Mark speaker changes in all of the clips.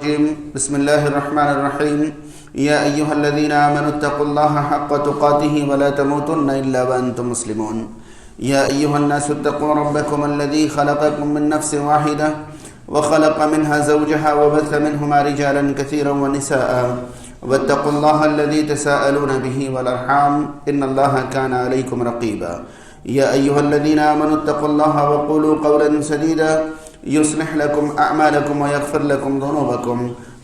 Speaker 1: بسم الله الرحمن الرحيم يا أيها الذين آمنوا اتقوا الله حق تقاته ولا تموتن إلا وأنتم مسلمون يا أيها الناس اتقوا ربكم الذي خلقكم من نفس واحدة وخلق منها زوجها وبث منهما رجالا كثيرا ونساء واتقوا الله الذي تساءلون به والأرحام إن الله كان عليكم رقيبا يا أيها الذين آمنوا اتقوا الله وقولوا قولا سديدا يصلح لكم أعمالكم ويغفر لكم ذنوبكم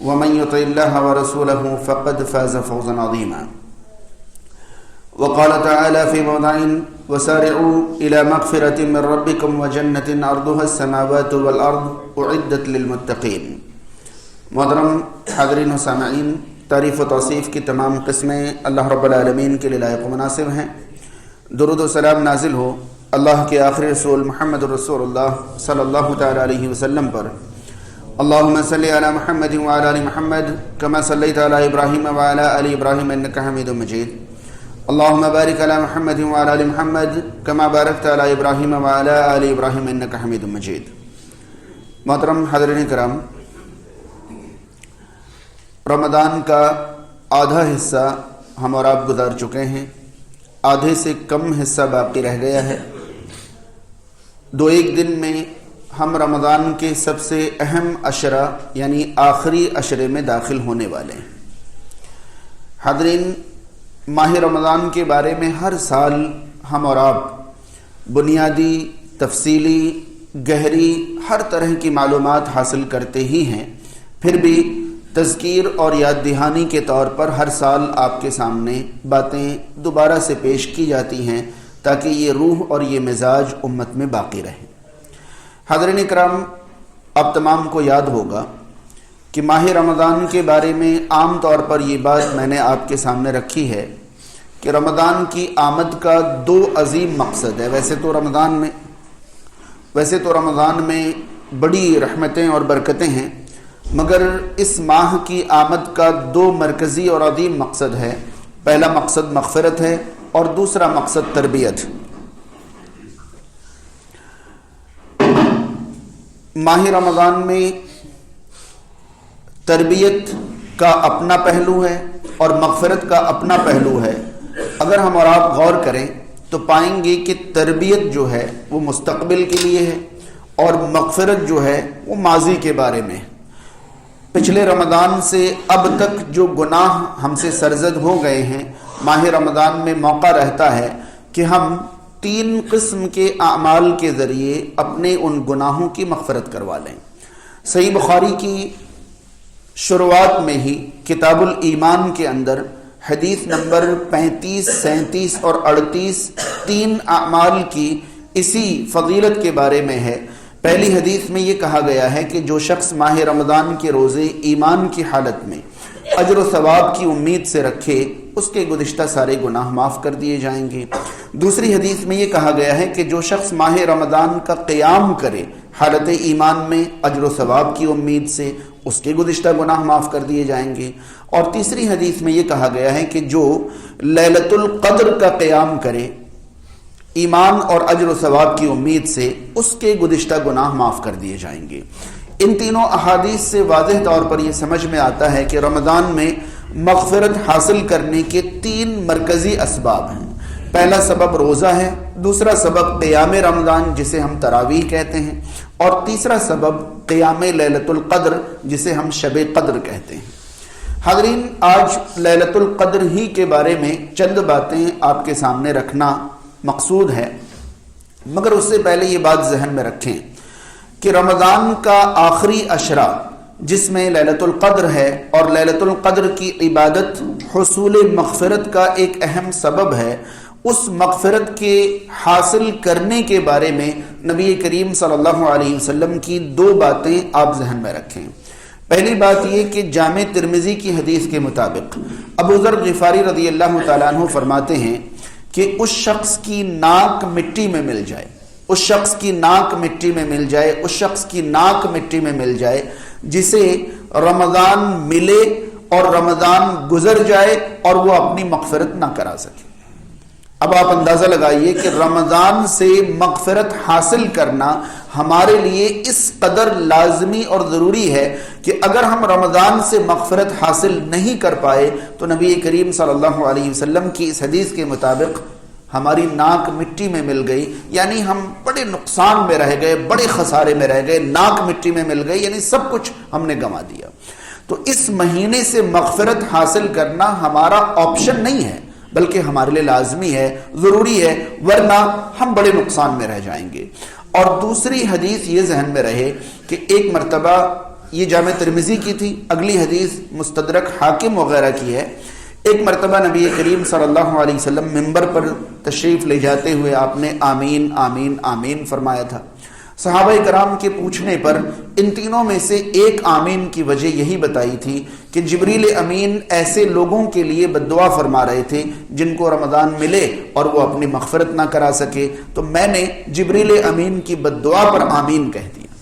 Speaker 1: ومن يطع الله ورسوله فقد فاز فوزا عظيما وقال تعالى في موضع وسارعوا إلى مغفرة من ربكم وجنة أرضها السماوات والأرض أعدت للمتقين. محترم حاضرین و سامعین، تعریف و توصیف کی تمام قسمیں اللہ رب العالمین کے لیے لائق و مناسب ہیں. درود و سلام نازل ہو اللہ کے آخری رسول محمد رسول اللہ صلی اللہ تعالی علیہ وسلم پر. اللہم صلی علی محمد وعلی آل محمد کما صلیت علی ابراہیم وعلی آل ابراہیم انک حمید مجید. اللہم بارک علی محمد وعلی آل محمد کما بارکت علی ابراہیم وعلی آل ابراہیم انک حمید مجید. محترم حاضرین کرام، رمضان کا آدھا حصہ ہم اور آپ گزار چکے ہیں، آدھے سے کم حصہ باقی رہ گیا ہے. دو ایک دن میں ہم رمضان کے سب سے اہم عشرہ یعنی آخری عشرے میں داخل ہونے والے ہیں. حاضرین، ماہ رمضان کے بارے میں ہر سال ہم اور آپ بنیادی، تفصیلی، گہری ہر طرح کی معلومات حاصل کرتے ہی ہیں. پھر بھی تذکیر اور یاد دہانی کے طور پر ہر سال آپ کے سامنے باتیں دوبارہ سے پیش کی جاتی ہیں تاکہ یہ روح اور یہ مزاج امت میں باقی رہے. حاضرین اکرام، اب تمام کو یاد ہوگا کہ ماہ رمضان کے بارے میں عام طور پر یہ بات میں نے آپ کے سامنے رکھی ہے کہ رمضان کی آمد کا دو عظیم مقصد ہے. ویسے تو رمضان میں بڑی رحمتیں اور برکتیں ہیں، مگر اس ماہ کی آمد کا دو مرکزی اور عظیم مقصد ہے. پہلا مقصد مغفرت ہے اور دوسرا مقصد تربیت. ماہ رمضان میں تربیت کا اپنا پہلو ہے اور مغفرت کا اپنا پہلو ہے. اگر ہم اور آپ غور کریں تو پائیں گے کہ تربیت جو ہے وہ مستقبل کے لیے ہے اور مغفرت جو ہے وہ ماضی کے بارے میں. پچھلے رمضان سے اب تک جو گناہ ہم سے سرزد ہو گئے ہیں، ماہ رمضان میں موقع رہتا ہے کہ ہم 3 قسم کے اعمال کے ذریعے اپنے ان گناہوں کی مغفرت کروا لیں. صحیح بخاری کی شروعات میں ہی کتاب الایمان کے اندر حدیث نمبر 35، 37 اور 38 3 اعمال کی اسی فضیلت کے بارے میں ہے. پہلی حدیث میں یہ کہا گیا ہے کہ جو شخص ماہ رمضان کے روزے ایمان کی حالت میں اجر و ثواب کی امید سے رکھے، اس کے گزشتہ سارے گناہ معاف کر دیے جائیں گے. دوسری حدیث میں یہ کہا گیا ہے کہ جو شخص ماہ رمضان کا قیام کرے حالت ایمان میں اجر و ثواب کی امید سے، اس کے گزشتہ گناہ معاف کر دیے جائیں گے. اور تیسری حدیث میں یہ کہا گیا ہے کہ جو لیلۃ القدر کا قیام کرے ایمان اور اجر و ثواب کی امید سے، اس کے گزشتہ گناہ معاف کر دیے جائیں گے. ان تینوں احادیث سے واضح طور پر یہ سمجھ میں آتا ہے کہ رمضان میں مغفرت حاصل کرنے کے 3 مرکزی اسباب ہیں. پہلا سبب روزہ ہے، دوسرا سبب قیام رمضان جسے ہم تراویح کہتے ہیں، اور تیسرا سبب قیام لیلۃ القدر جسے ہم شب قدر کہتے ہیں. حاضرین، آج لیلۃ القدر ہی کے بارے میں چند باتیں آپ کے سامنے رکھنا مقصود ہے، مگر اس سے پہلے یہ بات ذہن میں رکھیں کہ رمضان کا آخری عشرہ جس میں لیلۃ القدر ہے، اور لیلۃ القدر کی عبادت حصول مغفرت کا ایک اہم سبب ہے، اس مغفرت کے حاصل کرنے کے بارے میں نبی کریم صلی اللہ علیہ وسلم کی 2 باتیں آپ ذہن میں رکھیں. پہلی بات یہ کہ جامع ترمذی کی حدیث کے مطابق ابو ذر غفاری رضی اللہ تعالیٰ عنہ فرماتے ہیں کہ اس شخص کی ناک مٹی میں مل جائے، اس شخص کی ناک مٹی میں مل جائے، اس شخص کی ناک مٹی میں مل جائے جسے رمضان ملے اور رمضان گزر جائے اور وہ اپنی مغفرت نہ کرا سکے. اب آپ اندازہ لگائیے کہ رمضان سے مغفرت حاصل کرنا ہمارے لیے اس قدر لازمی اور ضروری ہے کہ اگر ہم رمضان سے مغفرت حاصل نہیں کر پائے تو نبی کریم صلی اللہ علیہ وسلم کی اس حدیث کے مطابق ہماری ناک مٹی میں مل گئی، یعنی ہم بڑے نقصان میں رہ گئے، بڑے خسارے میں رہ گئے، ناک مٹی میں مل گئی، یعنی سب کچھ ہم نے گنوا دیا۔ تو اس مہینے سے مغفرت حاصل کرنا ہمارا آپشن نہیں ہے، بلکہ ہمارے لیے لازمی ہے، ضروری ہے، ورنہ ہم بڑے نقصان میں رہ جائیں گے۔ اور دوسری حدیث یہ ذہن میں رہے کہ ایک مرتبہ یہ جامع ترمذی کی تھی، اگلی حدیث مستدرک حاکم وغیرہ کی ہے۔ ایک مرتبہ نبی کریم صلی اللہ علیہ وسلم منبر پر تشریف لے جاتے ہوئے آپ نے آمین آمین آمین فرمایا تھا۔ صحابہ کرام کے پوچھنے پر ان تینوں میں سے ایک آمین کی وجہ یہی بتائی تھی کہ جبریل امین ایسے لوگوں کے لیے بددعا فرما رہے تھے جن کو رمضان ملے اور وہ اپنی مغفرت نہ کرا سکے، تو میں نے جبریل امین کی بددعا پر آمین کہہ دیا۔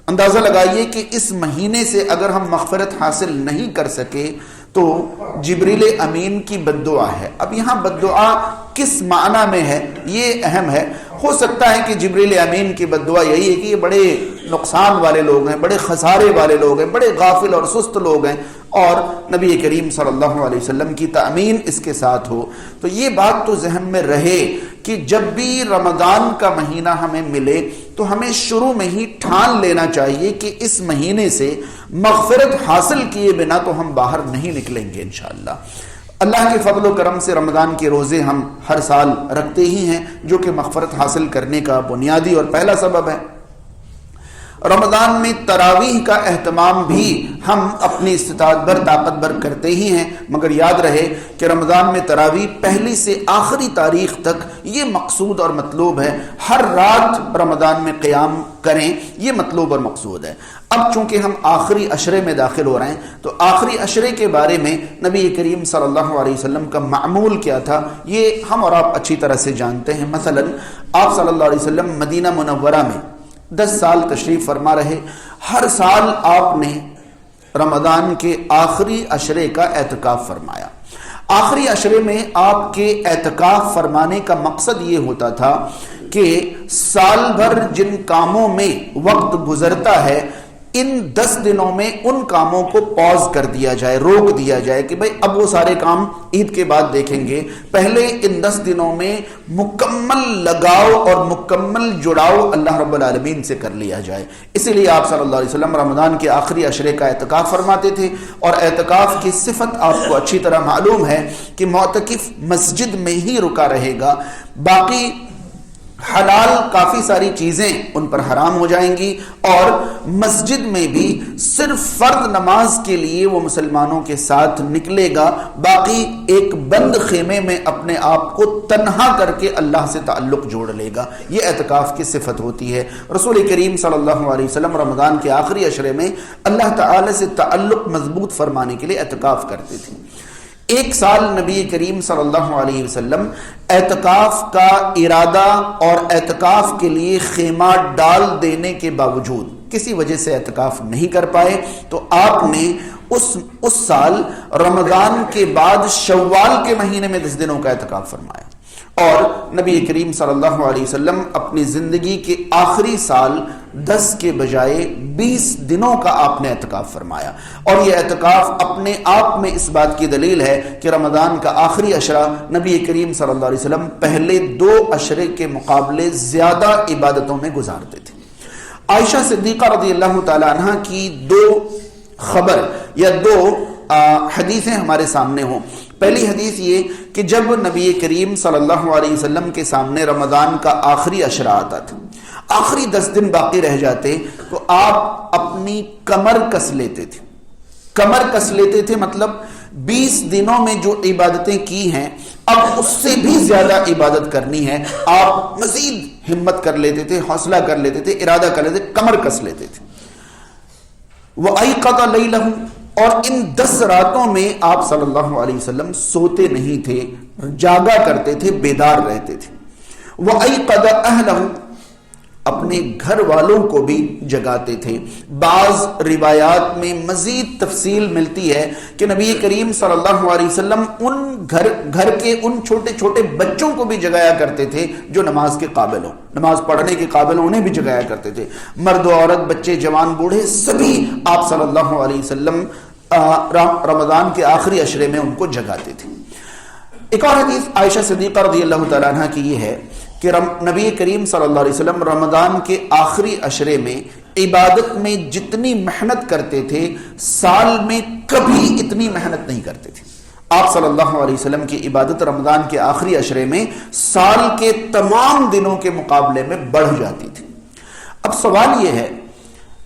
Speaker 1: اندازہ لگائیے کہ اس مہینے سے اگر ہم مغفرت حاصل نہیں کر سکے تو جبریل امین کی بددعا ہے۔ اب یہاں بددعا کس معنی میں ہے یہ اہم ہے۔ ہو سکتا ہے کہ جبریل امین کی بددعا یہی ہے کہ یہ بڑے نقصان والے لوگ ہیں، بڑے خسارے والے لوگ ہیں، بڑے غافل اور سست لوگ ہیں، اور نبی کریم صلی اللہ علیہ وسلم کی تأمین اس کے ساتھ ہو۔ تو یہ بات تو ذہن میں رہے کہ جب بھی رمضان کا مہینہ ہمیں ملے تو ہمیں شروع میں ہی ٹھان لینا چاہیے کہ اس مہینے سے مغفرت حاصل کیے بنا تو ہم باہر نہیں نکلیں گے انشاءاللہ۔ اللہ کے فضل و کرم سے رمضان کے روزے ہم ہر سال رکھتے ہی ہیں، جو کہ مغفرت حاصل کرنے کا بنیادی اور پہلا سبب ہے۔ رمضان میں تراویح کا اہتمام بھی ہم اپنی استطاعت بھر طاقت بھر کرتے ہی ہیں، مگر یاد رہے کہ رمضان میں تراویح پہلی سے آخری تاریخ تک یہ مقصود اور مطلوب ہے، ہر رات رمضان میں قیام کریں، یہ مطلوب اور مقصود ہے۔ اب چونکہ ہم آخری عشرے میں داخل ہو رہے ہیں تو آخری عشرے کے بارے میں نبی کریم صلی اللہ علیہ وسلم کا معمول کیا تھا یہ ہم اور آپ اچھی طرح سے جانتے ہیں۔ مثلا آپ صلی اللہ علیہ وسلم مدینہ منورہ میں 10 سال تشریف فرما رہے، ہر سال آپ نے رمضان کے آخری عشرے کا اعتکاف فرمایا۔ آخری عشرے میں آپ کے اعتکاف فرمانے کا مقصد یہ ہوتا تھا کہ سال بھر جن کاموں میں وقت گزرتا ہے ان 10 دنوں میں ان کاموں کو پاز کر دیا جائے، روک دیا جائے کہ بھئی اب وہ سارے کام عید کے بعد دیکھیں گے، پہلے ان 10 دنوں میں مکمل لگاؤ اور مکمل جڑاؤ اللہ رب العالمین سے کر لیا جائے۔ اسی لیے آپ صلی اللہ علیہ وسلم رمضان کے آخری عشرے کا اعتکاف فرماتے تھے، اور اعتکاف کی صفت آپ کو اچھی طرح معلوم ہے کہ معتکف مسجد میں ہی رکا رہے گا، باقی حلال کافی ساری چیزیں ان پر حرام ہو جائیں گی، اور مسجد میں بھی صرف فرض نماز کے لیے وہ مسلمانوں کے ساتھ نکلے گا، باقی ایک بند خیمے میں اپنے آپ کو تنہا کر کے اللہ سے تعلق جوڑ لے گا۔ یہ اعتکاف کی صفت ہوتی ہے۔ رسول کریم صلی اللہ علیہ وسلم رمضان کے آخری عشرے میں اللہ تعالی سے تعلق مضبوط فرمانے کے لیے اعتکاف کرتے تھے۔ ایک سال نبی کریم صلی اللہ علیہ وسلم اعتکاف کا ارادہ اور اعتکاف کے لیے خیمہ ڈال دینے کے باوجود کسی وجہ سے اعتکاف نہیں کر پائے، تو آپ نے اس سال رمضان کے بعد شوال کے مہینے میں 10 دنوں کا اعتکاف فرمایا، اور نبی کریم صلی اللہ علیہ وسلم اپنی زندگی کے آخری سال 10 کے بجائے 20 دنوں کا آپ نے اعتکاف فرمایا۔ اور یہ اعتکاف اپنے آپ میں اس بات کی دلیل ہے کہ رمضان کا آخری عشرہ نبی کریم صلی اللہ علیہ وسلم پہلے 2 عشرے کے مقابلے زیادہ عبادتوں میں گزارتے تھے۔ عائشہ صدیقہ رضی اللہ تعالی عنہ کی 2 خبر یا 2 حدیثیں ہمارے سامنے ہوں۔ پہلی حدیث یہ کہ جب نبی کریم صلی اللہ علیہ وسلم کے سامنے رمضان کا آخری عشرہ آتا تھا، آخری 10 دن باقی رہ جاتے، تو آپ اپنی کمر کس لیتے تھے۔ کمر کس لیتے تھے مطلب 20 دنوں میں جو عبادتیں کی ہیں اب اس سے بھی زیادہ عبادت کرنی ہے، آپ مزید ہمت کر لیتے تھے، حوصلہ کر لیتے تھے، ارادہ کر لیتے تھے، کمر کس لیتے تھے۔ وَأَيْقَظَ لَيْلَهُ، اور ان 10 راتوں میں آپ صلی اللہ علیہ وسلم سوتے نہیں تھے، جاگا کرتے تھے، بیدار رہتے تھے۔ وَأَيْقَظَ أَهْلَهُ، اپنے گھر والوں کو بھی جگاتے تھے۔ بعض روایات میں مزید تفصیل ملتی ہے کہ نبی کریم صلی اللہ علیہ وسلم ان گھر کے ان چھوٹے چھوٹے بچوں کو بھی جگایا کرتے تھے جو نماز کے قابل ہوں، نماز پڑھنے کے قابل ہوں، انہیں بھی جگایا کرتے تھے۔ مرد و عورت، بچے، جوان، بوڑھے، سبھی آپ صلی اللہ علیہ وسلم رمضان کے آخری عشرے میں ان کو جگاتے تھے۔ ایک اور حدیث عائشہ صدیقہ رضی اللہ تعالیٰ عنہ کی یہ ہے کہ نبی کریم صلی اللہ علیہ وسلم رمضان کے آخری عشرے میں عبادت میں جتنی محنت کرتے تھے سال میں کبھی اتنی محنت نہیں کرتے تھے۔ آپ صلی اللہ علیہ وسلم کی عبادت رمضان کے آخری عشرے میں سال کے تمام دنوں کے مقابلے میں بڑھ جاتی تھی۔ اب سوال یہ ہے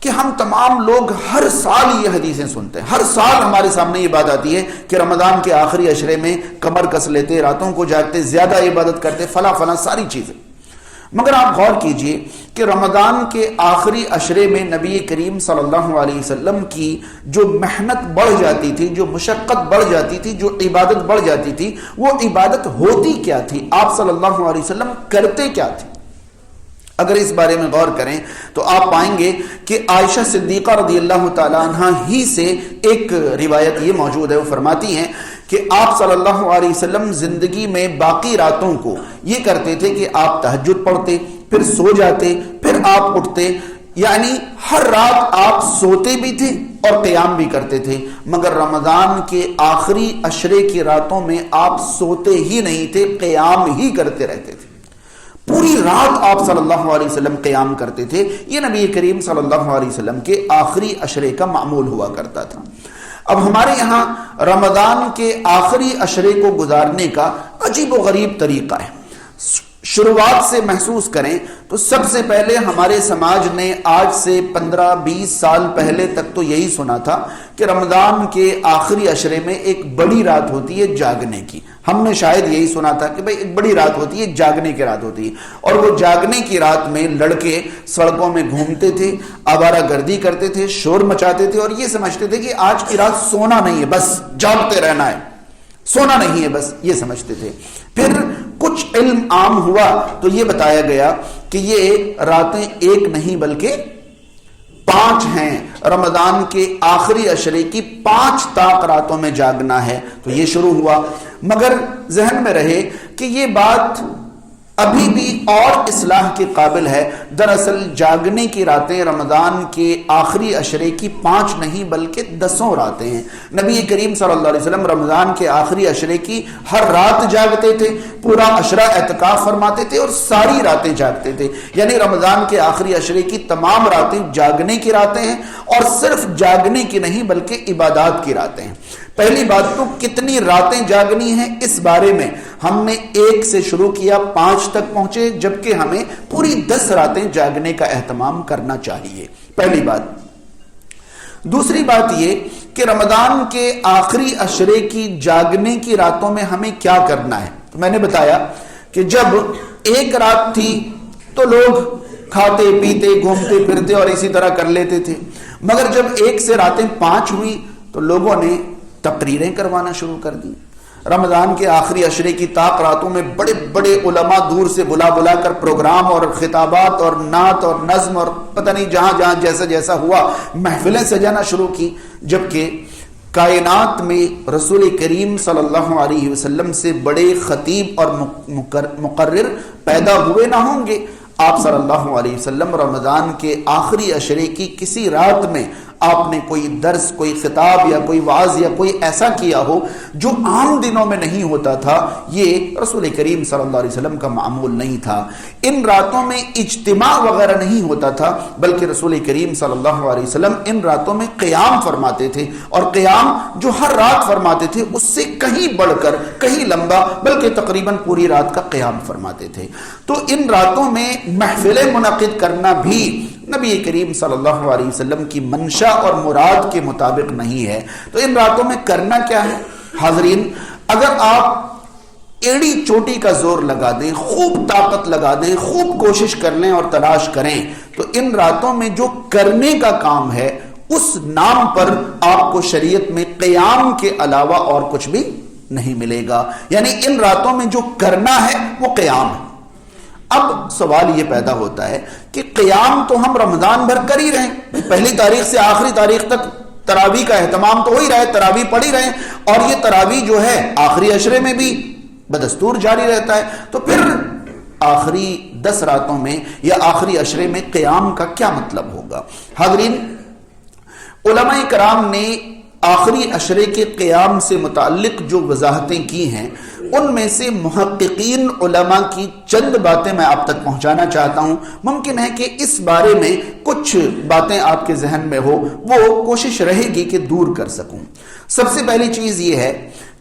Speaker 1: کہ ہم تمام لوگ ہر سال یہ حدیثیں سنتے ہیں، ہر سال ہمارے سامنے یہ بات آتی ہے کہ رمضان کے آخری عشرے میں کمر کس لیتے، راتوں کو جاگتے، زیادہ عبادت کرتے، فلاں فلاں ساری چیزیں، مگر آپ غور کیجئے کہ رمضان کے آخری عشرے میں نبی کریم صلی اللہ علیہ وسلم کی جو محنت بڑھ جاتی تھی، جو مشقت بڑھ جاتی تھی، جو عبادت بڑھ جاتی تھی، وہ عبادت ہوتی کیا تھی؟ آپ صلی اللہ علیہ وسلم کرتے کیا تھے؟ اگر اس بارے میں غور کریں تو آپ پائیں گے کہ عائشہ صدیقہ رضی اللہ تعالیٰ عنہ ہی سے ایک روایت یہ موجود ہے، وہ فرماتی ہیں کہ آپ صلی اللہ علیہ وسلم زندگی میں باقی راتوں کو یہ کرتے تھے کہ آپ تہجد پڑھتے، پھر سو جاتے، پھر آپ اٹھتے، یعنی ہر رات آپ سوتے بھی تھے اور قیام بھی کرتے تھے، مگر رمضان کے آخری عشرے کی راتوں میں آپ سوتے ہی نہیں تھے، قیام ہی کرتے رہتے تھے۔ پوری رات آپ صلی اللہ علیہ وسلم قیام کرتے تھے۔ یہ نبی کریم صلی اللہ علیہ وسلم کے آخری عشرے کا معمول ہوا کرتا تھا۔ اب ہمارے یہاں رمضان کے آخری عشرے کو گزارنے کا عجیب و غریب طریقہ ہے۔ شروعات سے محسوس کریں تو سب سے پہلے ہمارے سماج نے آج سے 15-20 سال پہلے تک تو یہی سنا تھا کہ رمضان کے آخری عشرے میں ایک بڑی رات ہوتی ہے جاگنے کی۔ ہم نے شاید یہی سنا تھا کہ بھئی ایک بڑی رات ہوتی ہے، جاگنے کی رات ہوتی ہے، اور وہ جاگنے کی رات میں لڑکے سڑکوں میں گھومتے تھے، آوارہ گردی کرتے تھے، شور مچاتے تھے اور یہ سمجھتے تھے کہ آج کی رات سونا نہیں ہے، بس جاگتے رہنا ہے، سونا نہیں ہے بس، یہ سمجھتے تھے۔ پھر کچھ علم عام ہوا تو یہ بتایا گیا کہ یہ راتیں ایک نہیں بلکہ 5 ہیں، رمضان کے آخری عشرے کی 5 طاق راتوں میں جاگنا ہے، تو یہ شروع ہوا۔ مگر ذہن میں رہے کہ یہ بات ابھی بھی اور اصلاح کے قابل ہے۔ دراصل جاگنے کی راتیں رمضان کے آخری عشرے کی 5 نہیں بلکہ 10 راتیں ہیں۔ نبی کریم صلی اللہ علیہ وسلم رمضان کے آخری عشرے کی ہر رات جاگتے تھے، پورا عشرہ اعتکاف فرماتے تھے اور ساری راتیں جاگتے تھے، یعنی رمضان کے آخری عشرے کی تمام راتیں جاگنے کی راتیں ہیں، اور صرف جاگنے کی نہیں بلکہ عبادات کی راتیں ہیں۔ پہلی بات تو کتنی راتیں جاگنی ہیں اس بارے میں ہم نے 1 سے شروع کیا، 5 تک پہنچے، جبکہ ہمیں پوری 10 راتیں جاگنے کا اہتمام کرنا چاہیے، پہلی بات۔ دوسری بات یہ کہ رمضان کے آخری عشرے کی جاگنے کی راتوں میں ہمیں کیا کرنا ہے۔ تو میں نے بتایا کہ جب 1 رات تھی تو لوگ کھاتے پیتے گھومتے پھرتے اور اسی طرح کر لیتے تھے، مگر جب 1 سے راتیں 5 ہوئی تو لوگوں نے تقریریں کروانا شروع کر دی۔ رمضان کے آخری عشرے کی طاق راتوں میں بڑے بڑے علماء دور سے بلا بلا کر پروگرام اور خطابات اور نعت اور نظم اور پتہ نہیں جہاں جہاں جیسا جیسا ہوا محفلیں سجانا شروع کی، جبکہ کائنات میں رسول کریم صلی اللہ علیہ وسلم سے بڑے خطیب اور مقرر پیدا ہوئے نہ ہوں گے۔ آپ صلی اللہ علیہ وسلم رمضان کے آخری عشرے کی کسی رات میں آپ نے کوئی درس، کوئی خطاب یا کوئی وعظ یا کوئی ایسا کیا ہو جو عام دنوں میں نہیں ہوتا تھا، یہ رسول کریم صلی اللہ علیہ وسلم کا معمول نہیں تھا۔ ان راتوں میں اجتماع وغیرہ نہیں ہوتا تھا، بلکہ رسول کریم صلی اللہ علیہ وسلم ان راتوں میں قیام فرماتے تھے، اور قیام جو ہر رات فرماتے تھے اس سے کہیں بڑھ کر، کہیں لمبا، بلکہ تقریباً پوری رات کا قیام فرماتے تھے۔ تو ان راتوں میں محفلیں منعقد کرنا بھی نبی کریم صلی اللہ علیہ وسلم کی منشا اور مراد کے مطابق نہیں ہے۔ تو ان راتوں میں کرنا کیا ہے؟ حاضرین، اگر آپ ایڑی چوٹی کا زور لگا دیں، خوب طاقت لگا دیں، خوب کوشش کر لیں اور تلاش کریں، تو ان راتوں میں جو کرنے کا کام ہے اس نام پر آپ کو شریعت میں قیام کے علاوہ اور کچھ بھی نہیں ملے گا۔ یعنی ان راتوں میں جو کرنا ہے وہ قیام ہے۔ اب سوال یہ پیدا ہوتا ہے کہ قیام تو ہم رمضان بھر کر ہی رہے ہیں، پہلی تاریخ سے آخری تاریخ تک تراویح کا اہتمام تو ہو ہی رہا ہے، تراویح پڑھ ہی رہے ہیں، اور یہ تراویح جو ہے آخری عشرے میں بھی بدستور جاری رہتا ہے، تو پھر آخری 10 راتوں میں یا آخری عشرے میں قیام کا کیا مطلب ہوگا؟ حاضرین، علماء کرام نے آخری عشرے کے قیام سے متعلق جو وضاحتیں کی ہیں، ان میں سے محققین علماء کی چند باتیں میں آپ تک پہنچانا چاہتا ہوں۔ ممکن ہے کہ اس بارے میں کچھ باتیں آپ کے ذہن میں ہو، وہ کوشش رہے گی کہ دور کر سکوں۔ سب سے پہلی چیز یہ ہے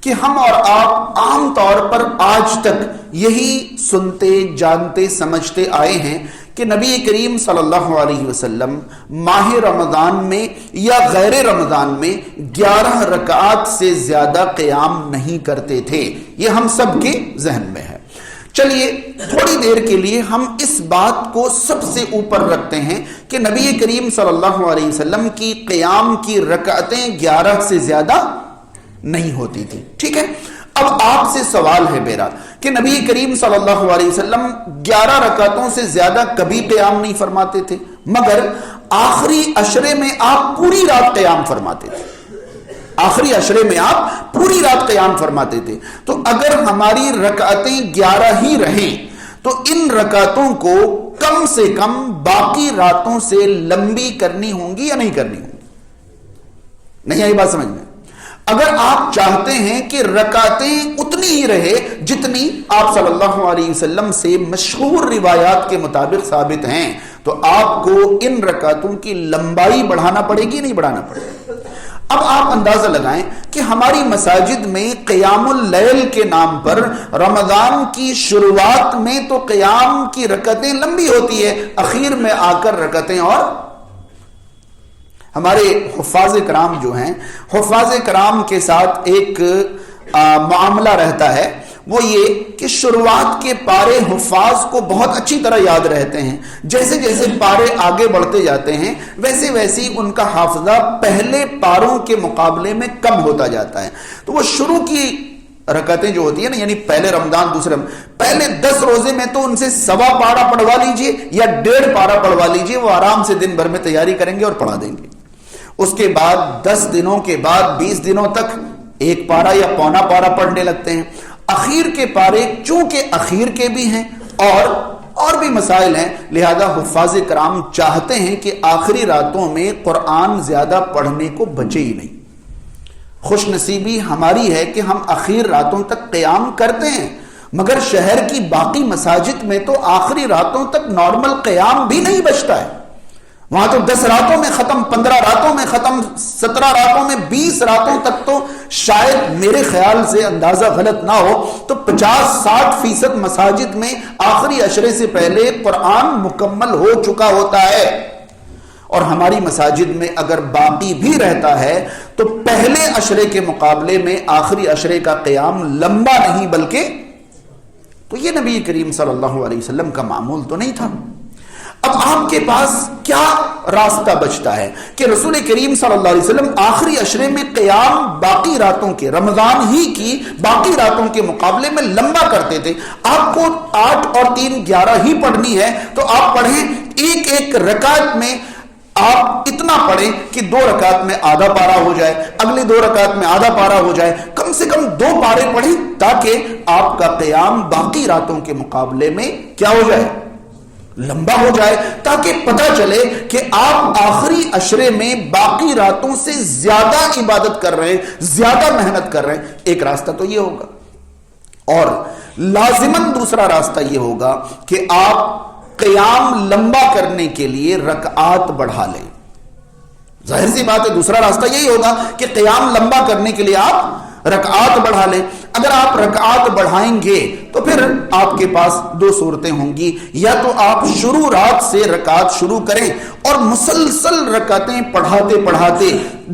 Speaker 1: کہ ہم اور آپ عام طور پر آج تک یہی سنتے جانتے سمجھتے آئے ہیں کہ نبی کریم صلی اللہ علیہ وسلم ماہ رمضان میں یا غیر رمضان میں 11 رکعات سے زیادہ قیام نہیں کرتے تھے، یہ ہم سب کے ذہن میں ہے۔ چلیے تھوڑی دیر کے لیے ہم اس بات کو سب سے اوپر رکھتے ہیں کہ نبی کریم صلی اللہ علیہ وسلم کی قیام کی رکعتیں 11 سے زیادہ نہیں ہوتی تھی، ٹھیک ہے۔ اب آپ سے سوال ہے میرا کہ نبی کریم صلی اللہ علیہ وسلم 11 رکعتوں سے زیادہ کبھی قیام نہیں فرماتے تھے، مگر آخری عشرے میں آپ پوری رات قیام فرماتے تھے، آخری عشرے میں آپ پوری رات قیام فرماتے تھے۔ تو اگر ہماری رکعتیں 11 ہی رہیں تو ان رکعتوں کو کم سے کم باقی راتوں سے لمبی کرنی ہوں گی یا نہیں کرنی ہوں گی؟ نہیں آئی بات سمجھ میں؟ اگر آپ چاہتے ہیں کہ رکعتیں اتنی ہی رہے جتنی آپ صلی اللہ علیہ وسلم سے مشہور روایات کے مطابق ثابت ہیں، تو آپ کو ان رکعتوں کی لمبائی بڑھانا پڑے گی نہیں بڑھانا پڑے گی؟ اب آپ اندازہ لگائیں کہ ہماری مساجد میں قیام اللیل کے نام پر رمضان کی شروعات میں تو قیام کی رکعتیں لمبی ہوتی ہے، اخیر میں آ کر رکعتیں اور ہمارے حفاظ کرام جو ہیں، حفاظ کرام کے ساتھ ایک معاملہ رہتا ہے، وہ یہ کہ شروعات کے پارے حفاظ کو بہت اچھی طرح یاد رہتے ہیں، جیسے جیسے پارے آگے بڑھتے جاتے ہیں ویسے ویسے ان کا حافظہ پہلے پاروں کے مقابلے میں کم ہوتا جاتا ہے۔ تو وہ شروع کی رکعتیں جو ہوتی ہیں نا، یعنی پہلے رمضان دوسرے پہلے 10 روزے میں تو ان سے 1.25 پارا پڑھوا لیجئے یا 1.5 پارا پڑھوا لیجئے، وہ آرام سے دن بھر میں تیاری کریں گے اور پڑھا دیں گے۔ اس کے بعد 10 دنوں کے بعد 20 دنوں تک 1 پارا یا پونا پارا پڑھنے لگتے ہیں۔ اخیر کے پارے چونکہ اخیر کے بھی ہیں اور بھی مسائل ہیں، لہذا حفاظ کرام چاہتے ہیں کہ آخری راتوں میں قرآن زیادہ پڑھنے کو بچے ہی نہیں۔ خوش نصیبی ہماری ہے کہ ہم اخیر راتوں تک قیام کرتے ہیں، مگر شہر کی باقی مساجد میں تو آخری راتوں تک نارمل قیام بھی نہیں بچتا ہے۔ وہاں تو 10 راتوں میں ختم، 15 راتوں میں ختم، 17 راتوں میں، 20 راتوں تک تو شاید میرے خیال سے اندازہ غلط نہ ہو تو 50-60% مساجد میں آخری عشرے سے پہلے قرآن مکمل ہو چکا ہوتا ہے، اور ہماری مساجد میں اگر باقی بھی رہتا ہے تو پہلے عشرے کے مقابلے میں آخری عشرے کا قیام لمبا نہیں بلکہ، تو یہ نبی کریم صلی اللہ علیہ وسلم کا معمول تو نہیں تھا۔ اب آپ کے پاس کیا راستہ بچتا ہے کہ رسول کریم صلی اللہ علیہ وسلم آخری عشرے میں قیام باقی راتوں کے، رمضان ہی کی باقی راتوں کے مقابلے میں لمبا کرتے تھے۔ آپ کو 8 اور 3 11 ہی پڑھنی ہے تو آپ پڑھیں، ایک رکعت میں آپ اتنا پڑھیں کہ 2 رکعت میں آدھا پارا ہو جائے، اگلی 2 رکعت میں آدھا پارا ہو جائے، کم سے کم 2 پارے پڑھیں تاکہ آپ کا قیام باقی راتوں کے مقابلے میں کیا ہو جائے، لمبا ہو جائے، تاکہ پتہ چلے کہ آپ آخری عشرے میں باقی راتوں سے زیادہ عبادت کر رہے ہیں، زیادہ محنت کر رہے ہیں۔ ایک راستہ تو یہ ہوگا، اور لازماً دوسرا راستہ یہ ہوگا کہ آپ قیام لمبا کرنے کے لیے رکعات بڑھا لیں۔ ظاہر سی بات ہے دوسرا راستہ یہی ہوگا کہ قیام لمبا کرنے کے لیے آپ رکعات بڑھا لیں۔ اگر آپ رکعات بڑھائیں گے تو پھر آپ کے پاس 2 صورتیں ہوں گی، یا تو آپ شروع رات سے رکعات شروع کریں اور مسلسل رکعتیں پڑھاتے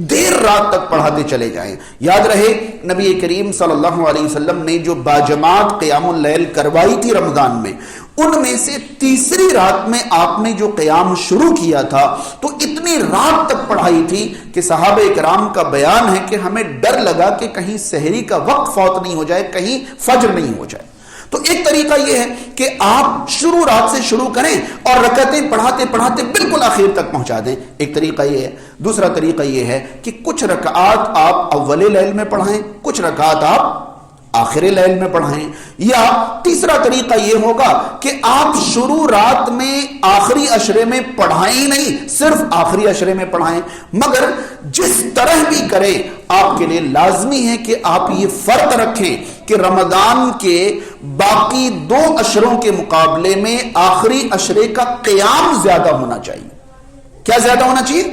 Speaker 1: دیر رات تک پڑھاتے چلے جائیں۔ یاد رہے نبی کریم صلی اللہ علیہ وسلم نے جو باجماعت قیام اللیل کروائی تھی رمضان میں، ان میں سے تیسری رات میں آپ نے جو قیام شروع کیا تھا تو اتنی رات تک پڑھائی تھی کہ صحابہ کرام کا بیان ہے کہ ہمیں ڈر لگا کہ کہیں سحری کا وقت فوت نہیں ہو جائے، کہیں فجر نہیں ہو جائے۔ تو ایک طریقہ یہ ہے کہ آپ شروع رات سے شروع کریں اور رکعتیں پڑھاتے پڑھاتے بالکل آخر تک پہنچا دیں، ایک طریقہ یہ ہے۔ دوسرا طریقہ یہ ہے کہ کچھ رکعات آپ اول لیل میں پڑھائیں، کچھ رکعات آپ آخر لیل میں پڑھائیں، یا تیسرا طریقہ یہ ہوگا کہ آپ شروع رات میں آخری عشرے میں پڑھائیں نہیں، صرف آخری عشرے میں پڑھائیں، مگر جس طرح بھی کریں آپ کے لیے لازمی ہے کہ آپ یہ فرق رکھیں کہ رمضان کے باقی 2 عشروں کے مقابلے میں آخری عشرے کا قیام زیادہ ہونا چاہیے۔ کیا زیادہ ہونا چاہیے؟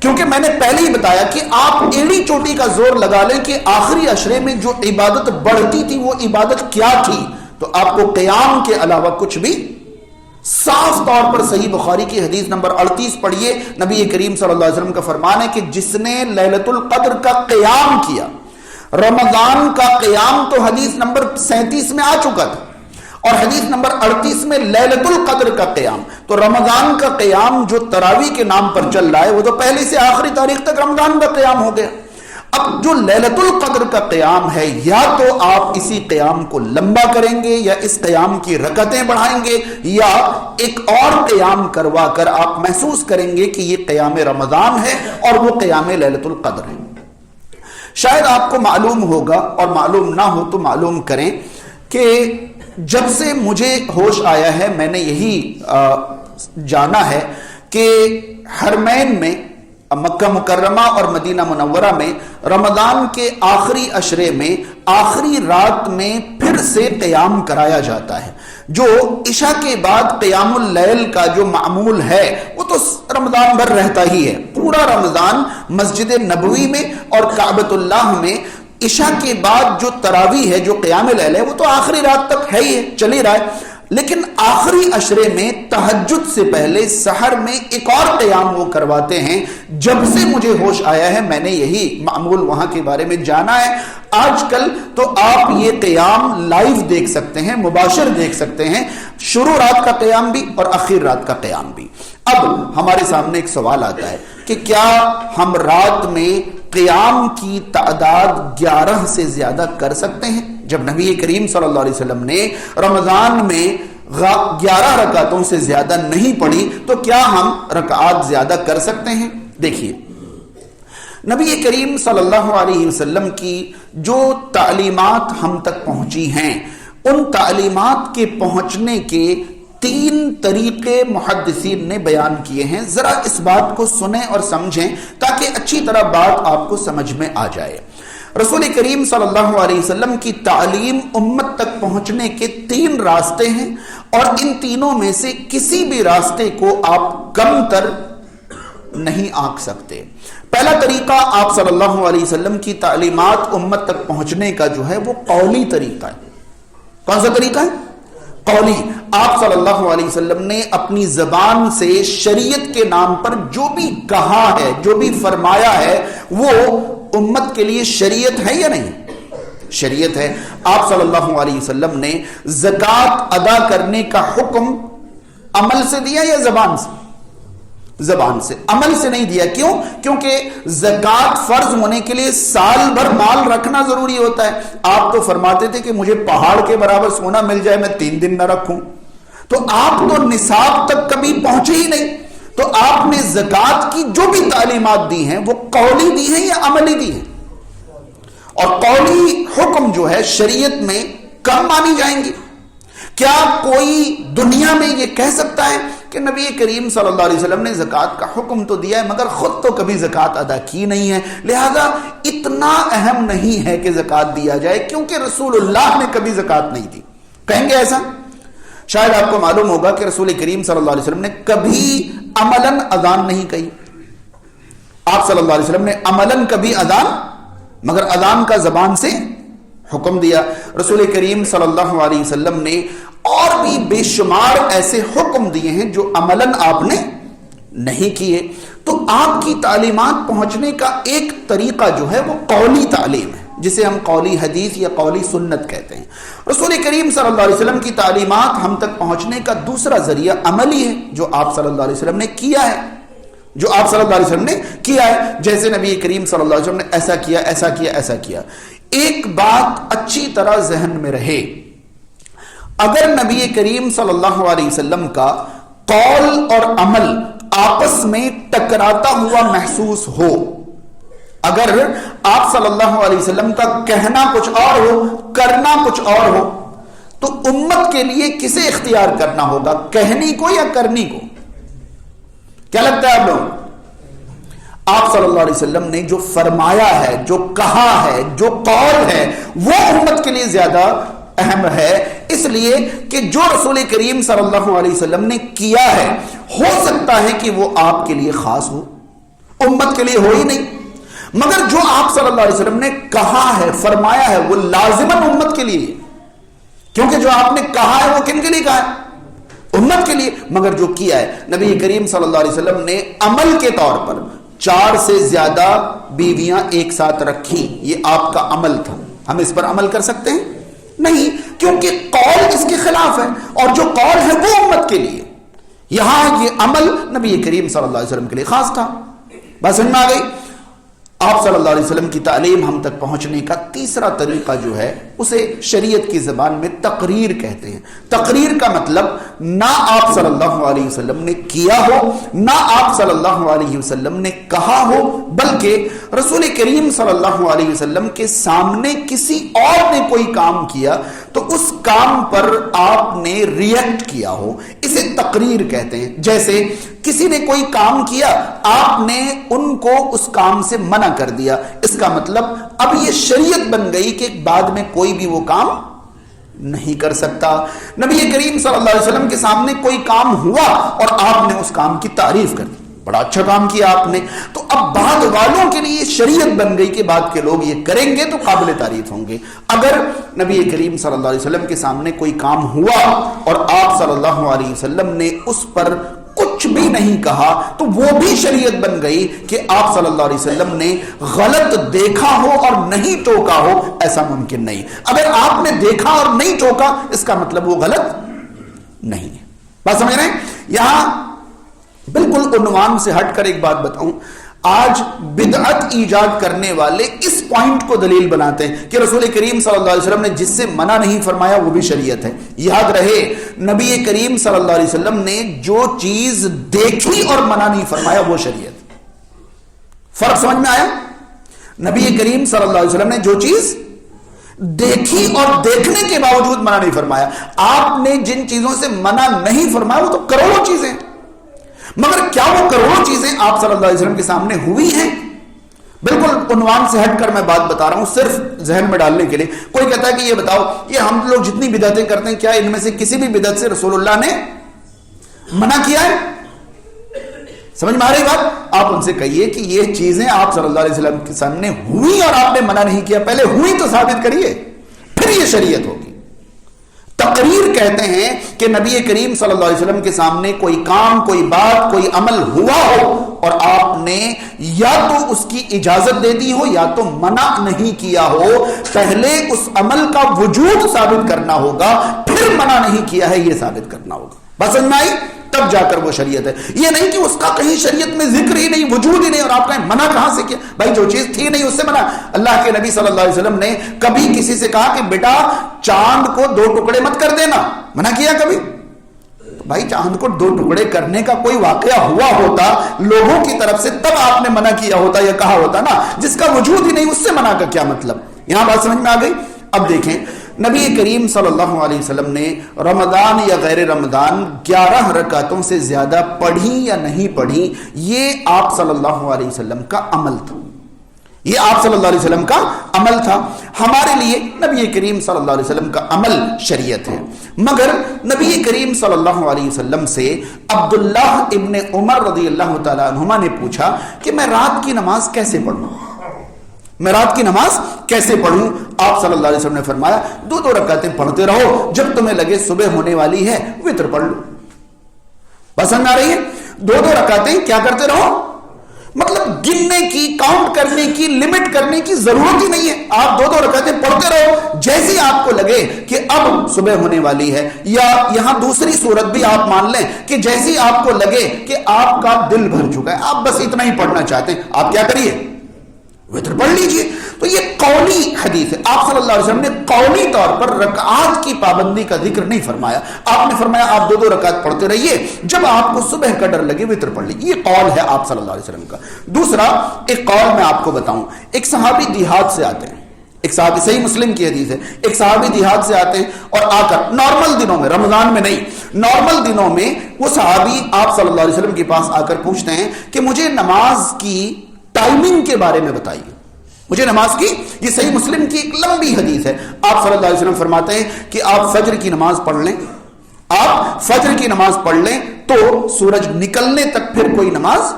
Speaker 1: کیونکہ میں نے پہلے ہی بتایا کہ آپ ایڑی چوٹی کا زور لگا لیں کہ آخری عشرے میں جو عبادت بڑھتی تھی وہ عبادت کیا تھی، تو آپ کو قیام کے علاوہ کچھ بھی صاف طور پر صحیح بخاری کی حدیث نمبر 38 پڑھیے، نبی کریم صلی اللہ علیہ وسلم کا فرمان ہے کہ جس نے لیلۃ القدر کا قیام کیا، رمضان کا قیام تو حدیث نمبر 37 میں آ چکا تھا، اور حدیث نمبر 38 میں لیلۃ القدر کا قیام، تو رمضان کا قیام جو تراویح کے نام پر چل رہا ہے وہ تو پہلی سے آخری تاریخ تک رمضان کا قیام ہو گیا۔ اب جو لیلۃ القدر کا قیام ہے، یا تو آپ اسی قیام کو لمبا کریں گے یا اس قیام کی رکعتیں بڑھائیں گے، یا ایک اور قیام کروا کر آپ محسوس کریں گے کہ یہ قیام رمضان ہے اور وہ قیام لیلۃ القدر ہے۔ شاید آپ کو معلوم ہوگا، اور معلوم نہ ہو تو معلوم کریں کہ جب سے مجھے ہوش آیا ہے میں نے یہی جانا ہے کہ حرمین میں، مکہ مکرمہ اور مدینہ منورہ میں رمضان کے آخری عشرے میں آخری رات میں پھر سے قیام کرایا جاتا ہے۔ جو عشاء کے بعد قیام اللیل کا جو معمول ہے وہ تو رمضان بھر رہتا ہی ہے، پورا رمضان مسجد نبوی میں اور کعبۃ اللہ میں عشاء کے بعد جو تراویح ہے، جو قیام اللیل ہے، وہ تو آخری رات تک ہے ہی ہے، چل ہی رہا ہے۔ لیکن آخری عشرے میں تہجد سے پہلے سحر میں ایک اور قیام وہ کرواتے ہیں۔ جب سے مجھے ہوش آیا ہے میں نے یہی معمول وہاں کے بارے میں جانا ہے۔ آج کل تو آپ یہ قیام لائیو دیکھ سکتے ہیں، مباشر دیکھ سکتے ہیں، شروع رات کا قیام بھی اور آخر رات کا قیام بھی۔ اب ہمارے سامنے ایک سوال آتا ہے کہ کیا ہم رات میں قیام کی تعداد 11 سے زیادہ کر سکتے ہیں؟ جب نبی کریم صلی اللہ علیہ وسلم نے رمضان میں 11 رکعتوں سے زیادہ نہیں پڑھی تو کیا ہم رکعات زیادہ کر سکتے ہیں؟ دیکھیے، نبی کریم صلی اللہ علیہ وسلم کی جو تعلیمات ہم تک پہنچی ہیں، ان تعلیمات کے پہنچنے کے 3 طریقے محدثین نے بیان کیے ہیں۔ ذرا اس بات کو سنیں اور سمجھیں تاکہ اچھی طرح بات آپ کو سمجھ میں آ جائے۔ رسول کریم صلی اللہ علیہ وسلم کی تعلیم امت تک پہنچنے کے 3 راستے ہیں، اور ان تینوں میں سے کسی بھی راستے کو آپ کم تر نہیں آنک سکتے۔ پہلا طریقہ آپ صلی اللہ علیہ وسلم کی تعلیمات امت تک پہنچنے کا جو ہے وہ قولی طریقہ ہے۔ کون سا طریقہ ہے؟ قولی۔ آپ صلی اللہ علیہ وسلم نے اپنی زبان سے شریعت کے نام پر جو بھی کہا ہے، جو بھی فرمایا ہے، وہ امت کے لیے شریعت ہے یا نہیں؟ شریعت ہے۔ آپ صلی اللہ علیہ وسلم نے زکوٰۃ ادا کرنے کا حکم عمل سے دیا یا زبان سے؟ زبان سے، عمل سے نہیں دیا۔ کیوں؟ کیونکہ زکوٰۃ فرض ہونے کے لیے سال بھر مال رکھنا ضروری ہوتا ہے۔ آپ تو فرماتے تھے کہ مجھے پہاڑ کے برابر سونا مل جائے میں 3 دن نہ رکھوں، تو آپ تو نصاب تک کبھی پہنچے ہی نہیں۔ تو آپ نے زکوٰۃ کی جو بھی تعلیمات دی ہیں وہ قولی دی ہیں یا عملی دی ہیں؟ اور قولی حکم جو ہے شریعت میں کم مانی جائیں گی۔ کیا کوئی دنیا میں یہ کہہ سکتا ہے کہ نبی کریم صلی اللہ علیہ وسلم نے زکوٰۃ کا حکم تو دیا ہے مگر خود تو کبھی زکوٰۃ ادا کی نہیں ہے، لہذا اتنا اہم نہیں ہے کہ زکوٰۃ دیا جائے کیونکہ رسول اللہ نے کبھی زکوٰۃ نہیں دی؟ کہیں گے ایسا؟ شاید آپ کو معلوم ہوگا کہ رسول کریم صلی اللہ علیہ وسلم نے کبھی عملاً اذان نہیں کہی۔ آپ صلی اللہ علیہ وسلم نے عملاً کبھی اذان، مگر اذان کا زبان سے حکم دیا۔ رسول کریم صلی اللہ علیہ وسلم نے اور بھی بے شمار ایسے حکم دیے ہیں جو عملاً آپ نے نہیں کیے۔ تو آپ کی تعلیمات پہنچنے کا ایک طریقہ جو ہے وہ قولی تعلیم ہے، جسے ہم قولی حدیث یا قولی سنت کہتے ہیں۔ رسول کریم صلی اللہ علیہ وسلم کی تعلیمات ہم تک پہنچنے کا دوسرا ذریعہ عملی ہے، جو آپ صلی اللہ علیہ وسلم نے کیا ہے، جو آپ صلی اللہ علیہ وسلم نے کیا ہے۔ جیسے نبی کریم صلی اللہ علیہ وسلم نے ایسا کیا، ایسا کیا، ایسا کیا۔ ایک بات اچھی طرح ذہن میں رہے، اگر نبی کریم صلی اللہ علیہ وسلم کا قول اور عمل آپس میں ٹکراتا ہوا محسوس ہو، اگر آپ صلی اللہ علیہ وسلم کا کہنا کچھ اور ہو، کرنا کچھ اور ہو، تو امت کے لیے کسے اختیار کرنا ہوگا، کہنی کو یا کرنی کو؟ کیا لگتا ہے آپ لوگ؟ آپ صلی اللہ علیہ وسلم نے جو فرمایا ہے، جو کہا ہے، جو قول ہے، وہ امت کے لیے زیادہ اہم ہے، اس لیے کہ جو رسول کریم صلی اللہ علیہ وسلم نے کیا ہے ہو سکتا ہے کہ وہ آپ کے لیے خاص ہو، امت کے لیے ہو ہی نہیں، مگر جو آپ صلی اللہ علیہ وسلم نے کہا ہے، فرمایا ہے، وہ لازماً امت کے لیے، کیونکہ جو آپ نے کہا ہے وہ کن کے لیے کہا ہے؟ امت کے لیے۔ مگر جو کیا ہے، نبی کریم صلی اللہ علیہ وسلم نے عمل کے طور پر 4 سے زیادہ بیویاں ایک ساتھ رکھی، یہ آپ کا عمل تھا، ہم اس پر عمل کر سکتے ہیں؟ نہیں، کیونکہ قول اس کے خلاف ہے، اور جو قول ہے وہ امت کے لیے، یہاں یہ عمل نبی کریم صلی اللہ علیہ وسلم کے لیے خاص تھا۔ بات سمجھ میں آ گئی؟ آپ صلی اللہ علیہ وسلم کی تعلیم ہم تک پہنچنے کا تیسرا طریقہ جو ہے اسے شریعت کی زبان میں تقریر کہتے ہیں۔ تقریر کا مطلب نہ آپ صلی اللہ علیہ وسلم نے کیا ہو، نہ آپ صلی اللہ علیہ وسلم نے کہا ہو، بلکہ رسول کریم صلی اللہ علیہ وسلم کے سامنے کسی اور نے کوئی کام کیا تو اس کام پر آپ نے ریئیکٹ کیا ہو، اسے تقریر کہتے ہیں۔ جیسے کسی نے کوئی کام کیا، آپ نے ان کو اس کام سے منع کر دیا، اس کا مطلب اب یہ شریعت بن گئی کہ بعد میں کوئی بھی وہ کام نہیں کر سکتا۔ نبی کریم صلی اللہ علیہ وسلم کے سامنے کوئی کام ہوا اور آپ نے اس کام کی تعریف کر دی، بڑا اچھا کام کیا آپ نے، تو اب بعد والوں کے لیے شریعت بن گئی کہ بعد کے لوگ یہ کریں گے تو قابل تعریف ہوں گے۔ اگر نبی کریم صلی اللہ علیہ وسلم کے سامنے کوئی کام ہوا اور آپ صلی اللہ علیہ وسلم نے اس پر کچھ بھی نہیں کہا تو وہ بھی شریعت بن گئی کہ آپ صلی اللہ علیہ وسلم نے غلط دیکھا ہو اور نہیں ٹوکا ہو، ایسا ممکن نہیں۔ اگر آپ نے دیکھا اور نہیں ٹوکا اس کا مطلب وہ غلط نہیں ہے۔ بات سمجھ رہے ہیں؟ یہاں بالکل عنوان سے ہٹ کر ایک بات بتاؤں، آج بدعت ایجاد کرنے والے اس پوائنٹ کو دلیل بناتے ہیں کہ رسول کریم صلی اللہ علیہ وسلم نے جس سے منع نہیں فرمایا وہ بھی شریعت ہے۔ یاد رہے، نبی کریم صلی اللہ علیہ وسلم نے جو چیز دیکھی اور منع نہیں فرمایا وہ شریعت۔ فرق سمجھ میں آیا؟ نبی کریم صلی اللہ علیہ وسلم نے جو چیز دیکھی اور دیکھنے کے باوجود منع نہیں فرمایا، آپ نے جن چیزوں سے منع نہیں فرمایا وہ تو کروڑوں چیزیں، مگر کیا وہ کروڑوں چیزیں آپ صلی اللہ علیہ وسلم کے سامنے ہوئی ہیں؟ بالکل عنوان سے ہٹ کر میں بات بتا رہا ہوں صرف ذہن میں ڈالنے کے لیے۔ کوئی کہتا ہے کہ یہ بتاؤ، یہ ہم لوگ جتنی بدعتیں کرتے ہیں کیا ان میں سے کسی بھی بدعت سے رسول اللہ نے منع کیا ہے؟ سمجھ میں آ رہی بات؟ آپ ان سے کہیے کہ یہ چیزیں آپ صلی اللہ علیہ وسلم کے سامنے ہوئی اور آپ نے منع نہیں کیا، پہلے ہوئی تو ثابت کریے، پھر یہ شریعت ہوگی۔ تقریر کہتے ہیں کہ نبی کریم صلی اللہ علیہ وسلم کے سامنے کوئی کام، کوئی بات، کوئی عمل ہوا ہو اور آپ نے یا تو اس کی اجازت دے دی ہو یا تو منع نہیں کیا ہو، پہلے اس عمل کا وجود ثابت کرنا ہوگا، پھر منع نہیں کیا ہے یہ ثابت کرنا ہوگا۔ بس سمجھ میں آئی؟ تب جا کر وہ شریعت ہے۔ یہ نہیں کہ اس کا کہیں شریعت میں ذکر ہی نہیں، وجود ہی نہیں، اور آپ کہیں منع کہاں سے کیا؟ بھائی جو چیز تھی نہیں اس سے منع۔ اللہ کے نبی صلی اللہ علیہ وسلم نے کبھی کسی سے کہا کہ بیٹا چاند کو 2 ٹکڑے مت کر دینا، منع کیا کبھی؟ بھائی چاند کو 2 ٹکڑے کرنے کا کوئی واقعہ ہوا ہوتا لوگوں کی طرف سے تب آپ نے منع کیا ہوتا یا کہا ہوتا نا، جس کا وجود ہی نہیں اس سے منع کا کیا مطلب؟ یہاں بات سمجھ میں آ گئی؟ اب دیکھیں، نبی کریم صلی اللہ علیہ وسلم نے رمضان یا غیر رمضان 11 رکعتوں سے زیادہ پڑھی یا نہیں پڑھی، یہ آپ صلی اللہ علیہ وسلم کا عمل تھا، یہ آپ صلی اللہ علیہ وسلم کا عمل تھا۔ ہمارے لیے نبی کریم صلی اللہ علیہ وسلم کا عمل شریعت ہے۔ مگر نبی کریم صلی اللہ علیہ وسلم سے عبداللہ ابن عمر رضی اللہ تعالیٰ عنہما نے پوچھا کہ میں رات کی نماز کیسے پڑھوں، میں رات کی نماز کیسے پڑھوں؟ آپ صلی اللہ علیہ وسلم نے فرمایا 2 رکعتیں پڑھتے رہو، جب تمہیں لگے صبح ہونے والی ہے وتر پڑھ لو۔ پسند آ رہی ہے؟ 2 رکعتیں کیا کرتے رہو؟ مطلب گننے کی، کاؤنٹ کرنے کی، لمٹ کرنے کی ضرورت ہی نہیں ہے، آپ 2 رکعتیں پڑھتے رہو، جیسے آپ کو لگے کہ اب صبح ہونے والی ہے، یا یہاں دوسری صورت بھی آپ مان لیں کہ جیسے آپ کو لگے کہ آپ کا دل بھر چکا ہے، آپ بس اتنا ہی پڑھنا چاہتے ہیں، آپ کیا کریے؟ وتر پڑھ لیجئے۔ تو یہ قولی حدیث ہے. آپ صلی اللہ علیہ وسلم نے قولی طور پر رکعات کی پابندی کا ذکر نہیں فرمایا. آپ نے فرمایا آپ 2 رکعت پڑھتے رہیے, جب آپ کو صبح کا ڈر لگے وتر پڑھ لیجیے. یہ قول ہے آپ صلی اللہ علیہ وسلم کا. دوسرا ایک قول میں آپ کو بتاؤں. ایک صحابی دیہات سے آتے ہیں, ایک صحابی, صحیح مسلم کی حدیث ہے, ایک صحابی دیہات سے آتے ہیں اور آ کر نارمل دنوں میں, رمضان میں نہیں, نارمل دنوں میں وہ صحابی آپ صلی اللہ علیہ وسلم کے پاس آ کر پوچھتے ہیں کہ مجھے نماز کی ٹائمنگ کے بارے میں بتائیے, مجھے نماز کی. یہ صحیح مسلم کی ایک لمبی حدیث ہے. آپ صلی اللہ علیہ وسلم فرماتے ہیں کہ آپ فجر کی نماز پڑھ لیں, آپ فجر کی نماز پڑھ لیں تو سورج نکلنے تک پھر کوئی نماز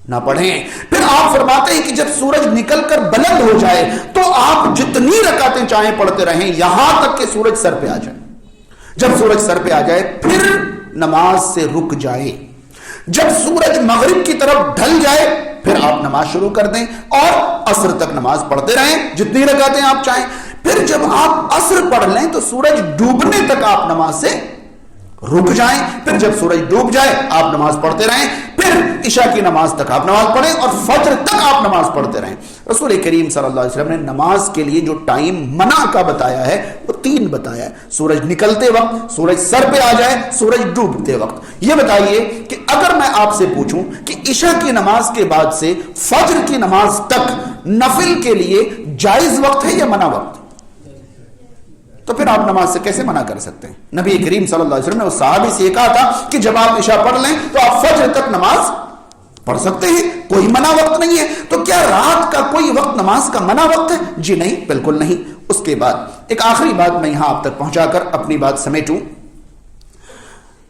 Speaker 1: نہ پڑھیں. پھر آپ فرماتے ہیں کہ جب سورج نکل کر بلند ہو جائے تو آپ جتنی رکعتیں چاہیں پڑھتے رہیں یہاں تک کہ سورج سر پہ آ جائے. جب سورج سر پہ آ جائے پھر نماز سے رک جائے. جب سورج مغرب کی طرف ڈھل جائے پھر آپ نماز شروع کر دیں اور عصر تک نماز پڑھتے رہیں جتنی رکعتیں آپ چاہیں. پھر جب آپ عصر پڑھ لیں تو سورج ڈوبنے تک آپ نماز سے رک جائیں. پھر جب سورج ڈوب جائے آپ نماز پڑھتے رہیں. پھر عشاء کی نماز تک آپ نماز پڑھیں اور فجر تک آپ نماز پڑھتے رہیں. رسول کریم صلی اللہ علیہ وسلم نے نماز کے لیے جو ٹائم منع کا بتایا ہے وہ 3 بتایا ہے. سورج نکلتے وقت, سورج سر پہ آ جائے, سورج ڈوبتے وقت. یہ بتائیے کہ اگر میں آپ سے پوچھوں کہ عشاء کی نماز کے بعد سے فجر کی نماز تک نفل کے لیے جائز وقت ہے یا منع وقت, تو پھر آپ نماز سے کیسے منع کر سکتے ہیں؟ نبی کریم صلی اللہ علیہ وسلم نے اس صحابی سے یہ کہا تھا کہ جب آپ عشاء پڑھ لیں تو آپ فجر تک نماز پڑھ سکتے ہیں, کوئی منع وقت نہیں ہے. تو کیا رات کا کوئی وقت نماز کا منع وقت ہے؟ جی نہیں, بالکل نہیں. اس کے بعد ایک آخری بات میں یہاں آپ تک پہنچا کر اپنی بات سمیٹوں.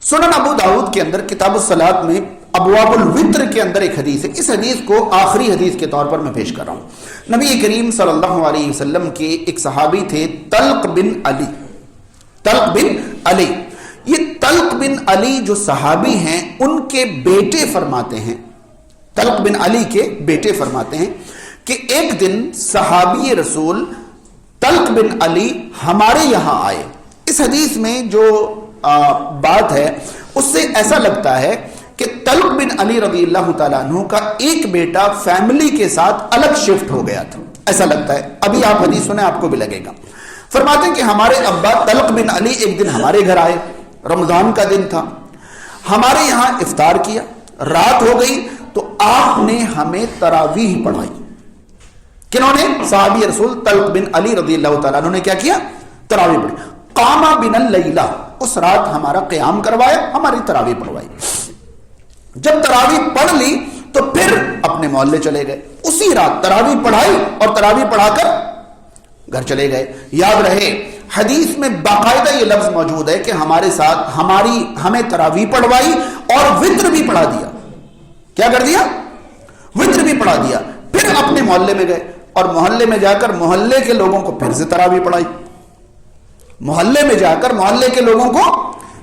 Speaker 1: سنن ابو داؤد کے اندر کتاب الصلاۃ میں ابواب الوتر کے اندر ایک حدیث ہے. اس حدیث کو آخری حدیث کے طور پر میں پیش کر رہا ہوں. نبی کریم صلی اللہ علیہ وسلم کے ایک صحابی تھے طلق بن علی. طلق بن علی, یہ طلق بن علی جو صحابی ہیں ان کے بیٹے فرماتے ہیں, طلق بن علی کے بیٹے فرماتے ہیں کہ ایک دن صحابی رسول طلق بن علی ہمارے یہاں آئے. اس حدیث میں جو بات ہے اس سے ایسا لگتا ہے کہ طلق بن علی رضی اللہ تعالیٰ عنہ کا ایک بیٹا فیملی کے ساتھ الگ شفٹ ہو گیا تھا, ایسا لگتا ہے. ابھی آپ حدیث سنیں آپ کو بھی لگے گا. فرماتے ہیں کہ ہمارے ابا طلق بن علی ایک دن ہمارے گھر آئے, رمضان کا دن تھا, ہمارے یہاں افطار کیا, رات ہو گئی تو آپ نے ہمیں تراویح پڑھائی. کنہوں نے؟ صحابی رسول طلق بن علی رضی اللہ تعالیٰ عنہ نے کیا کیا؟ تراویح پڑھی. قام بنا اللیلہ, اس رات ہمارا قیام کروایا, ہماری تراویح پڑھوائی. جب تراویح پڑھ لی تو پھر اپنے محلے چلے گئے. اسی رات تراویح پڑھائی اور تراویح پڑھا کر گھر چلے گئے. یاد رہے حدیث میں باقاعدہ یہ لفظ موجود ہے کہ ہمارے ساتھ ہمیں تراویح پڑھوائی اور وتر بھی پڑھا دیا. کیا کر دیا؟ وتر بھی پڑھا دیا. پھر اپنے محلے میں گئے اور محلے میں جا کر محلے کے لوگوں کو پھر سے تراویح پڑھائی. محلے میں جا کر محلے کے لوگوں کو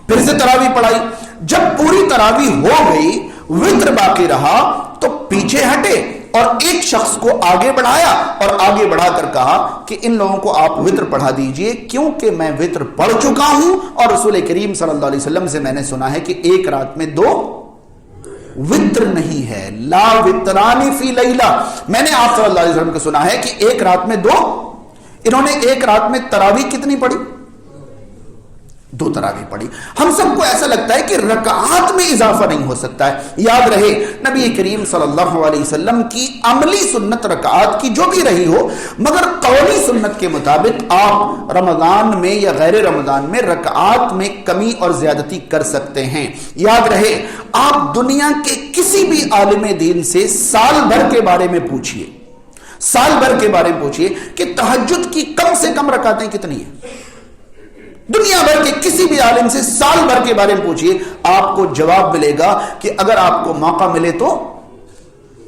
Speaker 1: پھر سے تراویح پڑھائی. جب پوری تراویح ہو گئی, وتر باقی رہا تو پیچھے ہٹے اور ایک شخص کو آگے بڑھایا اور آگے بڑھا کر کہا کہ ان لوگوں کو آپ وتر پڑھا دیجئے کیونکہ میں وتر پڑھ چکا ہوں اور رسول کریم صلی اللہ علیہ وسلم سے میں نے سنا ہے کہ ایک رات میں 2 وتر نہیں ہے, لا وترانی فی لیلہ. میں نے آپ صلی اللہ علیہ وسلم کو سنا ہے کہ ایک رات میں 2, انہوں نے ایک رات میں تراویح کتنی پڑھی؟ 2 تراویح پڑھی. ہم سب کو ایسا لگتا ہے کہ رکعات میں اضافہ نہیں ہو سکتا ہے. یاد رہے نبی کریم صلی اللہ علیہ وسلم کی عملی سنت رکعات کی جو بھی رہی ہو, مگر قولی سنت کے مطابق آپ رمضان میں یا غیر رمضان میں رکعات میں کمی اور زیادتی کر سکتے ہیں. یاد رہے آپ دنیا کے کسی بھی عالم دین سے سال بھر کے بارے میں پوچھئے, سال بھر کے بارے میں پوچھئے کہ تہجد کی کم سے کم رکعتیں کتنی ہیں. دنیا بھر کے کسی بھی عالم سے سال بھر کے بارے میں پوچھئے, آپ کو جواب ملے گا کہ اگر آپ کو موقع ملے تو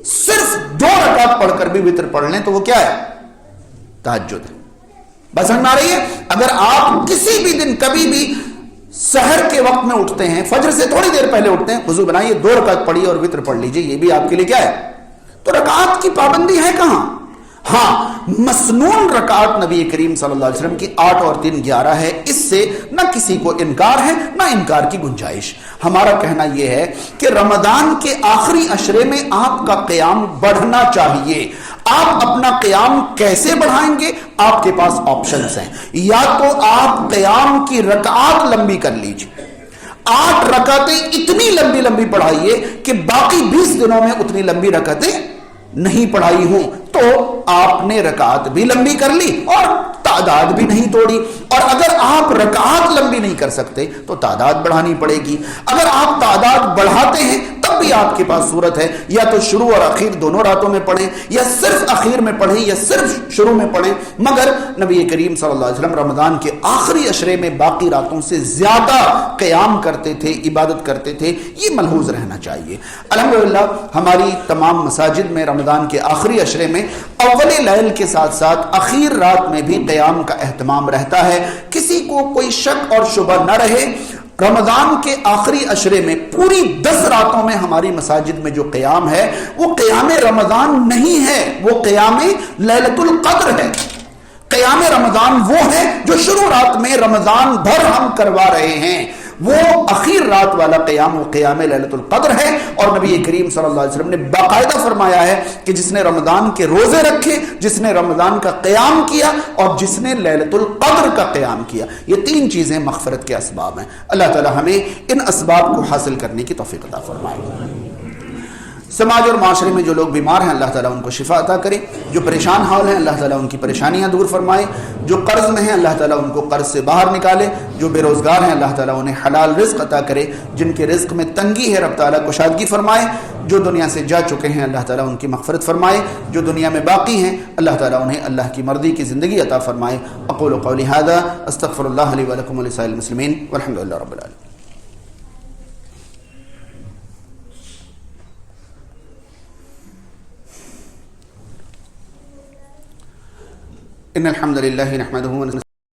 Speaker 1: صرف 2 رکعت پڑھ کر بھی وتر پڑھ لیں تو وہ کیا ہے؟ تہجد ہے. بس سمجھ آ رہی ہے؟ اگر آپ کسی بھی دن کبھی بھی سحر کے وقت میں اٹھتے ہیں, فجر سے تھوڑی دیر پہلے اٹھتے ہیں, وضو بنائیے 2 رکعت پڑھیے اور وتر پڑھ لیجئے, یہ بھی آپ کے لیے کیا ہے؟ تو رکعت کی پابندی ہے کہاں؟ ہاں, مسنون رکعت نبی کریم صلی اللہ علیہ وسلم کی 8 اور 3 11 ہے. اس سے نہ کسی کو انکار ہے نہ انکار کی گنجائش. ہمارا کہنا یہ ہے کہ رمضان کے آخری عشرے میں آپ کا قیام بڑھنا چاہیے. آپ اپنا قیام کیسے بڑھائیں گے؟ آپ کے پاس آپشنز ہیں. یا تو آپ قیام کی رکعات لمبی کر لیجیے، 8 رکعتیں اتنی لمبی لمبی پڑھائیے کہ باقی 20 دنوں میں اتنی لمبی رکعتیں نہیں پڑھائی ہوں، تو آپ نے رکعات بھی لمبی کر لی اور تعداد بھی نہیں توڑی. اور اگر آپ رکعات لمبی نہیں کر سکتے تو تعداد بڑھانی پڑے گی. اگر آپ تعداد بڑھاتے ہیں تب بھی آپ کے پاس صورت ہے، یا تو شروع اور اخیر دونوں راتوں میں پڑھیں، یا صرف اخیر میں پڑھیں، یا صرف شروع میں پڑھیں. مگر نبی کریم صلی اللہ علیہ وسلم رمضان کے آخری عشرے میں باقی راتوں سے زیادہ قیام کرتے تھے، عبادت کرتے تھے. یہ ملحوظ رہنا چاہیے. الحمدللہ ہماری تمام مساجد میں رمضان کے آخری عشرے میں اول لیل کے ساتھ ساتھ اخیر رات میں بھی قیام کا اہتمام رہتا ہے. کسی کو کوئی شک اور شبہ نہ رہے، رمضان کے آخری عشرے میں پوری 10 راتوں میں ہماری مساجد میں جو قیام ہے وہ قیام رمضان نہیں ہے، وہ قیام لیلۃ القدر ہے. قیام رمضان وہ ہے جو شروع رات میں رمضان بھر ہم کروا رہے ہیں، وہ اخیر رات والا قیام وہ قیام لیلۃ القدر ہے. اور نبی کریم صلی اللہ علیہ وسلم نے باقاعدہ فرمایا ہے کہ جس نے رمضان کے روزے رکھے، جس نے رمضان کا قیام کیا، اور جس نے لیلۃ القدر کا قیام کیا، یہ 3 چیزیں مغفرت کے اسباب ہیں. اللہ تعالی ہمیں ان اسباب کو حاصل کرنے کی توفیق عطا فرمائے. سماج اور معاشرے میں جو لوگ بیمار ہیں اللہ تعالیٰ ان کو شفا عطا کرے، جو پریشان حال ہیں اللہ تعالیٰ ان کی پریشانیاں دور فرمائے، جو قرض میں ہیں اللہ تعالیٰ ان کو قرض سے باہر نکالے، جو بے روزگار ہیں اللہ تعالیٰ انہیں حلال رزق عطا کرے، جن کے رزق میں تنگی ہے رب تعالیٰ کشادگی فرمائے، جو دنیا سے جا چکے ہیں اللہ تعالیٰ ان کی مغفرت فرمائے، جو دنیا میں باقی ہیں اللہ تعالیٰ انہیں اللہ کی مرضی کی زندگی عطا فرمائے. اقول قولی ھذا استغفر اللہ لی ولکم ولسائر المسلمین والحمد للہ رب العالمین. ان الحمد لله نحمده ونستعينه